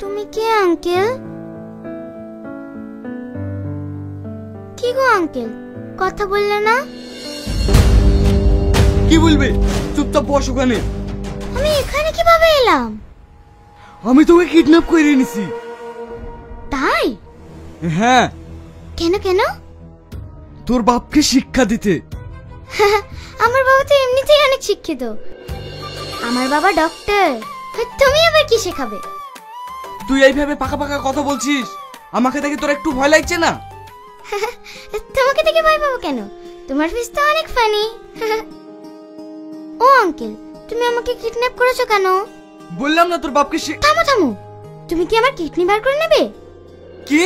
তুমি কে আঙ্কেল? কি গো আঙ্কেল, কথা বললে না? কি বলবে? চুপচাপ বস ওখানে। আমি এখানে কিভাবে এলাম? আমি তোকে কিডন্যাপ করে এনেছি। তাই? হ্যাঁ। কেন কেন? তোর বাপকে শিক্ষা দিতে। আমার বাবা তো এমনিতেই অনেক শিক্ষিত। আমার বাবা ডক্টর। তুমি আবার কি শেখাবে? তুই এইভাবে পাকা পাকা কথা বলছিস, আমাকে দেখে তোর একটু ভয় লাগছে না? তোমাকে দেখে ভয় পাবো কেন? তোমার ফেস তো অনেক ফানি। ও আঙ্কেল, তুমি আমাকে কিডন্যাপ করেছো কেন? বললাম না তোর বাপকে থামো থামো, তুমি কি আমার কিডনি বার করে নেবে? কি?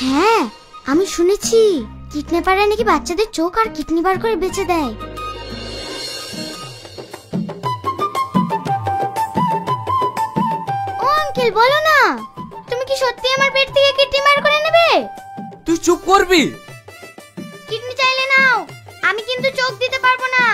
হ্যাঁ, আমি শুনেছি কিডন্যাপাররা নাকি বাচ্চাদের চোখ আর কিডনি বার করে বেচে দেয়। ও আঙ্কেল, বলো না, তুমি কি সত্যি আমার পেট থেকে কিডনি বার করে নেবে? তুই চুপ করবি? কিডনি চাইলে নাও, আমি কিন্তু চোখ দিতে পারবো না।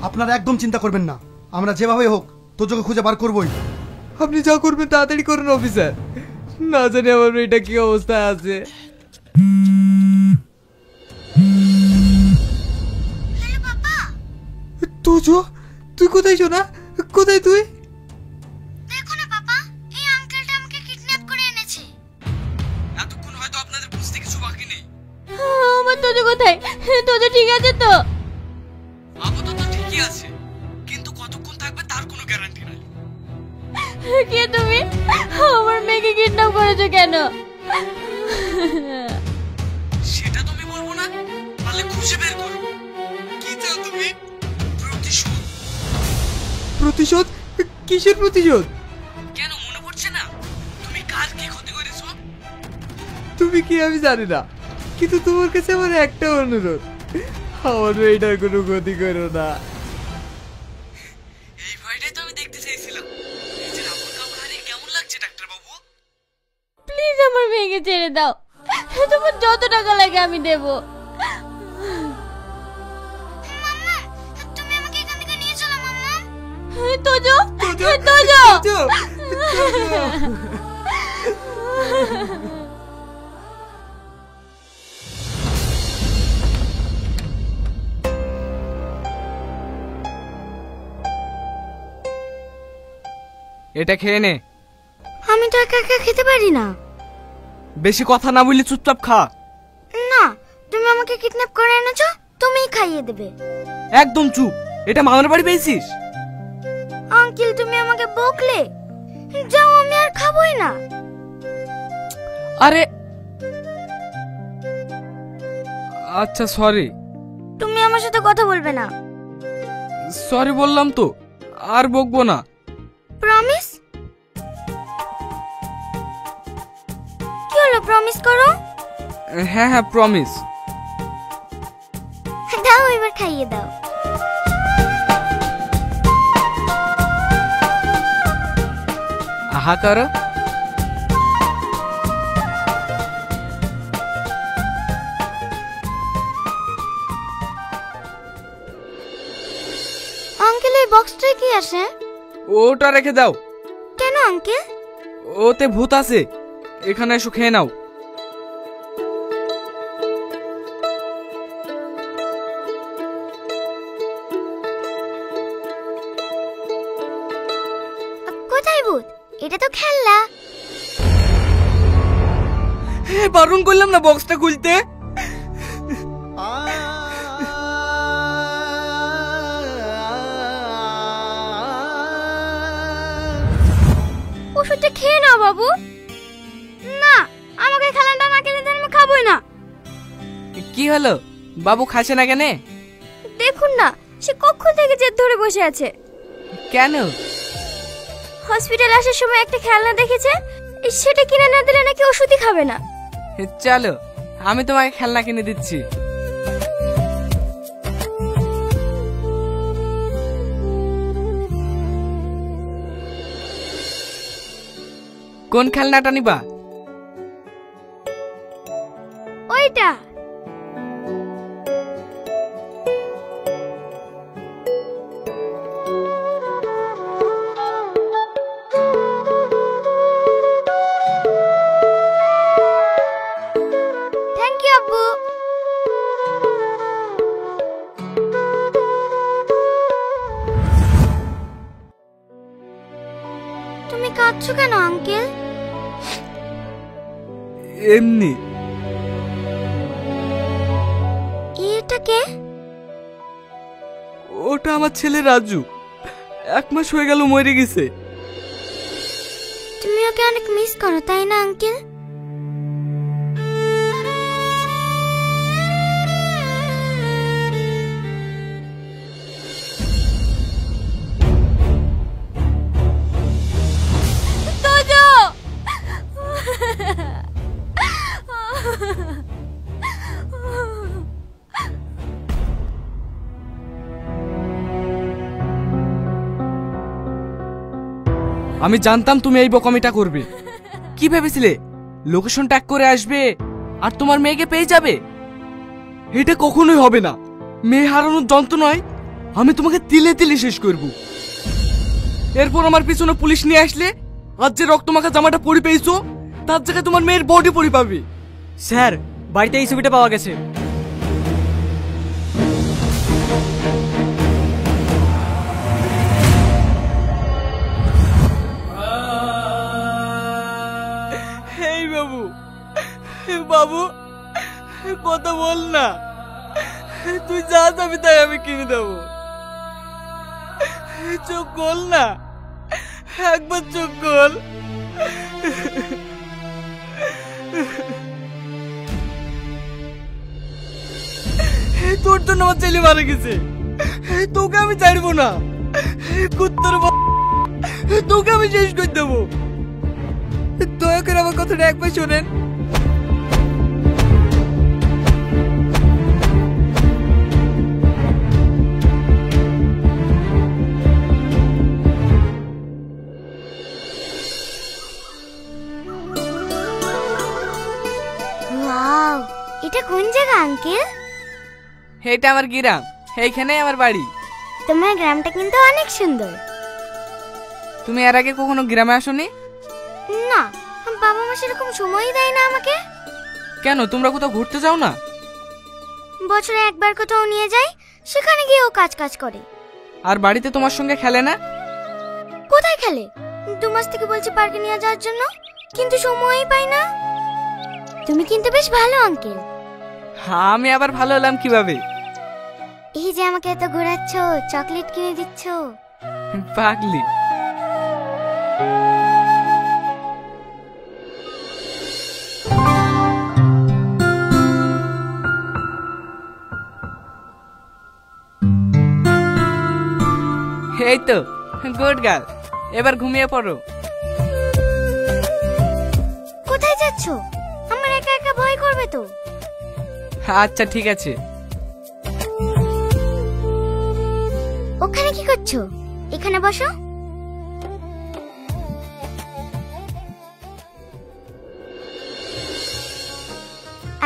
আপনারা একদম চিন্তা করবেন না, আমরা যেভাবে হোক তোজোকে খুঁজে বার করবই। আপনি যা করবেন তাড়াতাড়ি করুন অফিসার, না জানি আমার মেয়েটা কি অবস্থায় আছে। হ্যালো বাবা। তোজো, তুই কোথায় সোনা? কোথায় তুই? দেখো না বাবা, এই আঙ্কেলটা আমাকে কিডন্যাপ করে এনেছে। এতক্ষণ হয়তো আপনাদের বুঝতে কিছু বাকি নেই। আমার তোজো কোথায়? তোজো ঠিক আছে তো? আপাতত ঠিকই আছে, কিন্তু কতক্ষণ থাকবে তার কোনো গ্যারান্টি নাই। কে তুমি? আমার মেয়েকে কিডন্যাপ করেছো কেন? সেটা তুমি বলবো না, পারলে খুঁজে বের করো। কি চাও তুমি? প্রতিশোধ। প্রতিশোধ? কিসের প্রতিশোধ? কেন মনে পড়ছে না তুমি কার কি ক্ষতি করেছো? তুমি কি আমি জানি না, কিন্তু তোমার কাছে আমার একটা অনুরোধ, আমার মেয়েটার কোনো ক্ষতি করো না। এই ভয়টাই তো আমি দেখতে চাইছিলাম। নিজের আপন কাপড় হারিয়ে কেমন লাগছে ডাক্তার বাবু? প্লিজ আমার মেয়েকে ছেড়ে দাও, তোমার যত টাকা লাগে আমি দেব। তুমি আমাকে এখান থেকে নিয়ে চলো মাম্মা। তোজো, তোজো। এটা খেয়ে নে। আমি তো একা একা খেতে পারি না। বেশি কথা না বললে চুপচাপ খা। না, তুমি আমাকে কিডন্যাপ করে এনেছো, তুমিই খাইয়ে দেবে। একদম চুপ, এটা মামার বাড়ি পেয়েছিস? আঙ্কেল, তুমি আমাকে বকলে। যাও, আমি আর খাবোই না। আরে আচ্ছা সরি। তুমি আমার সাথে কথা বলবে না। সরি বললাম তো, আর বকবো না। প্রমিস? কি হলো, প্রমিস করো। হ্যাঁ হ্যাঁ প্রমিস। দাও, এবার খাইয়ে দাও। আহা করো। আঙ্কেল, এই বক্সটায় কি আছে? ওটা রেখে দাও। কেন আঙ্কেল? ওতে ভূত আছে, এখানে এসো খেয়ে নাও। কোথায় ভূত? এটা তো খেলনা। বারণ করলাম না বক্সটা খুলতে। ওষুধটা খেয়ে নাও বাবু। না, আমাকে খেলনাটা না কিনে দিলে আমি খাবোই না। কি হলো, বাবু খাচ্ছে না কেন? দেখুন না, সে কখন থেকে জেদ ধরে বসে আছে। কেন? হসপিটাল আসার সময় একটা খেলনা দেখেছে, সেটা কিনে না দিলে নাকি ওষুধই খাবে না। চলো, আমি তোমাকে খেলনা কিনে দিচ্ছি। কোন খেলনাটা নিবা? ওইটা। কাঁদছো কেন আঙ্কেল? এমনি। এটা কে? ওটা আমার ছেলে রাজু, 1 মাস হয়ে গেল মরে গেছে। তুমি ওকে অনেক মিস করো তাই না আঙ্কেল? আমি জানতাম তুমি এই বকমিটা করবে। কি ভেবেছিলে লোকেশন ট্যাগ করে আসবে আর তোমার মেয়েকে পেয়ে যাবে? এটা কখনোই হবে না। মেয়ে হারানোর যন্ত্রণায় আমি তোমাকে তিলে তিলে শেষ করব। এরপর আমার পিছনে পুলিশ নিয়ে আসলে আজ যে রক্তমাখা জামাটা পরে পেয়েছো তার জায়গায় তোমার মেয়ের বডি পরে পাবে। স্যার, বাড়িতে এই ছবিটা পাওয়া গেছে। এই বাবু, বাবু কথা বল না। তুই যা যাবি তাই আমি কিনে দেবো। চোখ গোল না, একবার চোখ গোল। তোর জন্য আমার ছেলে মারা গেছে, তোকে আমি ছাড়বো না। কুত্তর তোকে আমি শেষ করে দেবো। দয়া করে আমার কথাটা একবার শোনেন। ওয়াও, এটা কোন জায়গা আঙ্কেল? এটা আমার গ্রাম, এইখানে আমার বাড়ি। তোমার গ্রামটা কিন্তু অনেক সুন্দর। তুমি এর আগে কখনো গ্রামে আসোনি? না, বাবা মা সেরকম সময়ই দেয় না আমাকে। কেন, তোমরা কোথাও ঘুরতে যাও না? বছরে একবার কোথাও নিয়ে যায়, সেখানে গিয়ে ও কাজ করে। আর বাড়িতে তোমার সঙ্গে খেলে না? কোথায় খেলে? 2 মাস থেকে বলছে পার্কে নিয়ে যাওয়ার জন্য, কিন্তু সময়ই পাই না। তুমি কিন্তু বেশ ভালো আঙ্কেল। আমি আবার ভালো হলাম কিভাবে? এই যে আমাকে এত ঘোরাচ্ছ, চকলেট কিনে দিচ্ছ। পাগলি। এই তো গুড গার্ল, এবার ঘুমিয়ে পড়ো। কোথায় যাচ্ছ? আমার একা একা ভয় করবে তো। আচ্ছা ঠিক আছে। ওখানে কি করছো? এখানে বসো।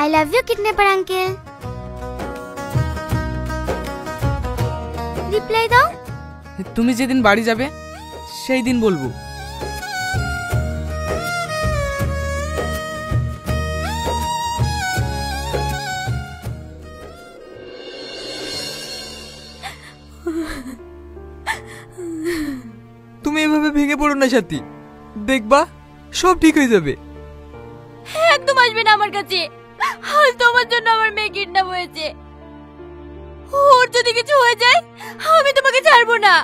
I love you kidnapper uncle. Reply দাও। তুমি যেদিন বাড়ি যাবে সেই দিন বলবো। তুমি এভাবে ভেঙে পড়ো না সাথী, দেখবা সব ঠিক হয়ে যাবে। একদম আসবে না আমার কাছে। আজ তোমার জন্য আমার মেয়ে কিডন্যাপ হয়েছে। ওর যদি কিছু হয়ে যায় আমি তোমাকে ছাড়বো না।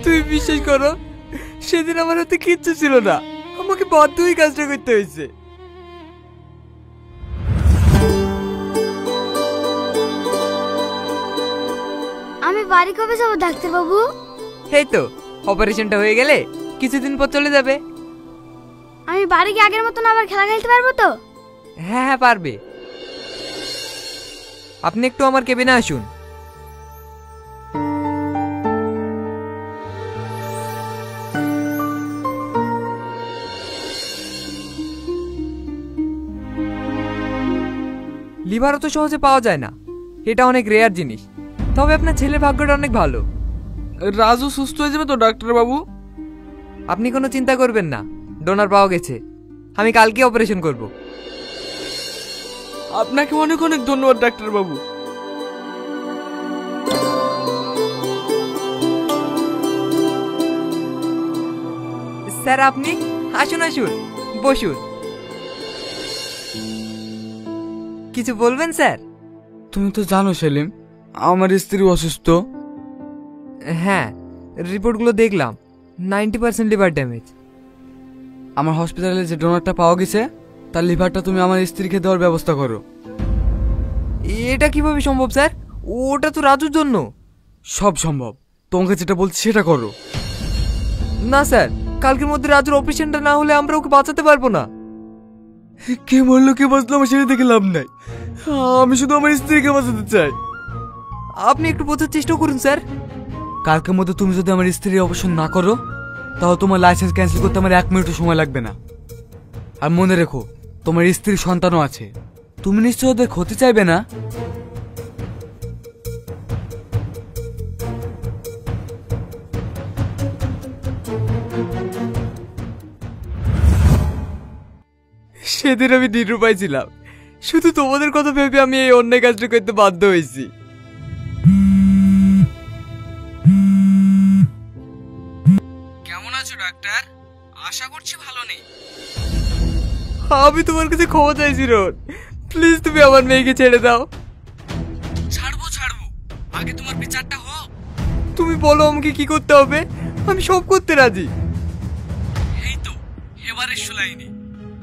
তুমি বিশ্বাস করো, সেদিন আমার হাতে কিচ্ছু ছিল না, আমাকে বাধ্য হয়ে কাজটা করতে হয়েছে। আমি বাড়ি কবে যাবো ডাক্তার বাবু? এই তো অপারেশনটা হয়ে গেলে কিছুদিন পর চলে যাবে। আমি বাড়ি গিয়ে আগের মতন আবার খেলা খেলতে পারবো তো? হ্যাঁ হ্যাঁ পারবে। আপনি একটু আমার কেবিনে আসুন। লিভারও তো সহজে পাওয়া যায় না, এটা অনেক রেয়ার জিনিস। তবে আপনার ছেলের ভাগ্যটা অনেক ভালো। রাজু সুস্থ হয়ে যাবে তো ডাক্তার বাবু? আপনি কোনো চিন্তা করবেন না, ডোনার পাওয়া গেছে। আমি কালকে অপারেশন করব। আপনাকে অনেক অনেক ধন্যবাদ ডাক্তার বাবু। স্যার আপনি আসুন আসুন বসুন। কিছু বলবেন স্যার? তুমি তো জানো সেলিম, আমার স্ত্রী অসুস্থ। হ্যাঁ, রিপোর্টগুলো দেখলাম, 90% লিভার ড্যামেজ। আমার হসপিটালে যে ডোনারটা পাওয়া গেছে তার লিভারটা তুমি আমার স্ত্রীকে দেওয়ার ব্যবস্থা করো। এটা কিভাবে সম্ভব স্যার? ওটা তো রাজুর জন্য। সব সম্ভব, তোমাকে যেটা বলছি সেটা করো। না স্যার, কালকের মধ্যে রাজুর অপারেশনটা না হলে আমরা ওকে বাঁচাতে পারবো না। কে মরলো কে বাঁচলো আমার সেটা দেখে লাভ নাই, আমি শুধু আমার স্ত্রীকে বাঁচাতে চাই। আপনি একটু বোঝার চেষ্টা করুন স্যার। কালকের মধ্যে তুমি যদি আমার স্ত্রীর অপারেশন না করো তাহলে তোমার লাইসেন্স ক্যান্সেল করতে আমার 1 মিনিটও সময় লাগবে না। আর মনে রেখো, তোমার স্ত্রীর সন্তানও আছে, তুমি নিশ্চয় ওদের ক্ষতি চাইবে না। সেদিন আমি নিরুপায় ছিলাম, শুধু তোমাদের কথা ভেবে আমি এই অন্যায় কাজটা করতে বাধ্য হয়েছি। কেমন আছো ডাক্তার? আশা করছি ভালো নেই। আমি তোমার কাছে ক্ষমা চাইছি রোহন, প্লিজ তুমি আমার মেয়েকে ছেড়ে দাও। ছাড়বো ছাড়বো, আগে তোমার বিচারটা হোক। তুমি বলো আমাকে কি করতে হবে, আমি সব করতে রাজি। এই তো এবার এসো লাইনে,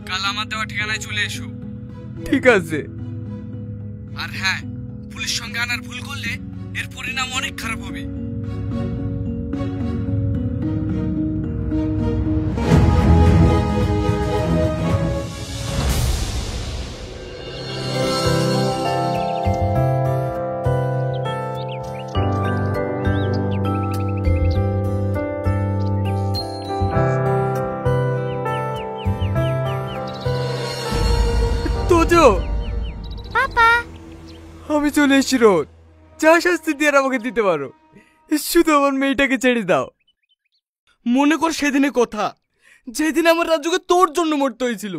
কাল আমার দেওয়া ঠিকানায় চলে এসো। ঠিক আছে। আর হ্যাঁ, পুলিশ সঙ্গে আনার ভুল করলে এর পরিণাম অনেক খারাপ হবে। তোজো, পাপা, আমি চলে এসেছি রোহন, যা শাস্তি দিয়ে আমাকে দিতে পারো, শুধু আমার মেয়েটাকে ছেড়ে দাও। মনে কর সেদিনের কথা, যেদিন আমার রাজুকে তোর জন্য মরতে হয়েছিল।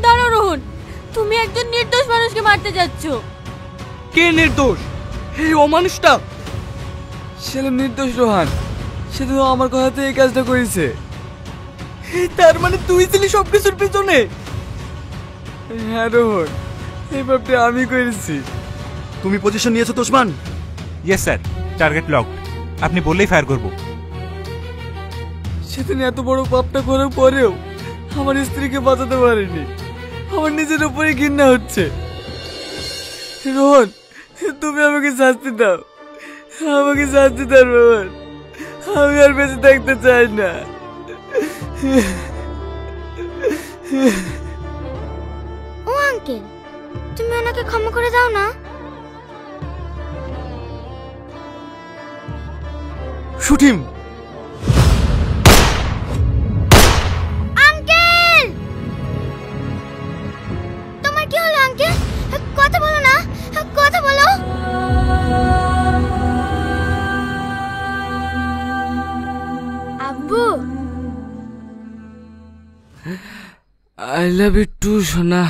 দাঁড়াও রোহন, তুমি একজন নির্দোষ মানুষকে মারতে যাচ্ছ। কে নির্দোষ? এই অমানুষটা। সেলিম নির্দোষ রোহান, সে তো আমার কথাতে এই কাজটা করেছে। তার মানে তুই ছিলি সবকিছুর পিছনে? হ্যাঁ রোহন, এই ব্যাপারটা আমি করেছি। তুমি পজিশন নিয়েছো তোসমান? Yes sir, target locked. আপনি বললেই ফায়ার করব। সেদিন এত বড় পাপটা করার পরেও আমার স্ত্রীকে বাঁচাতে পারিনি, আমার নিজের উপরে ঘৃণা হচ্ছে। রোহন, তুমি আমাকে শাস্তি দাও, আমাকে শাস্তি দাও রোহন, আমি আর বেঁচে থাকতে চাই না। ও আঙ্কেল, তুমি ওনাকে ক্ষমা করে দাও না। Shoot him. আঙ্কেল, তোমার কি হলো আঙ্কেল? কথা বলো না, কথা বলো। আব্বু, আই লাভ ইউ টু সোনা।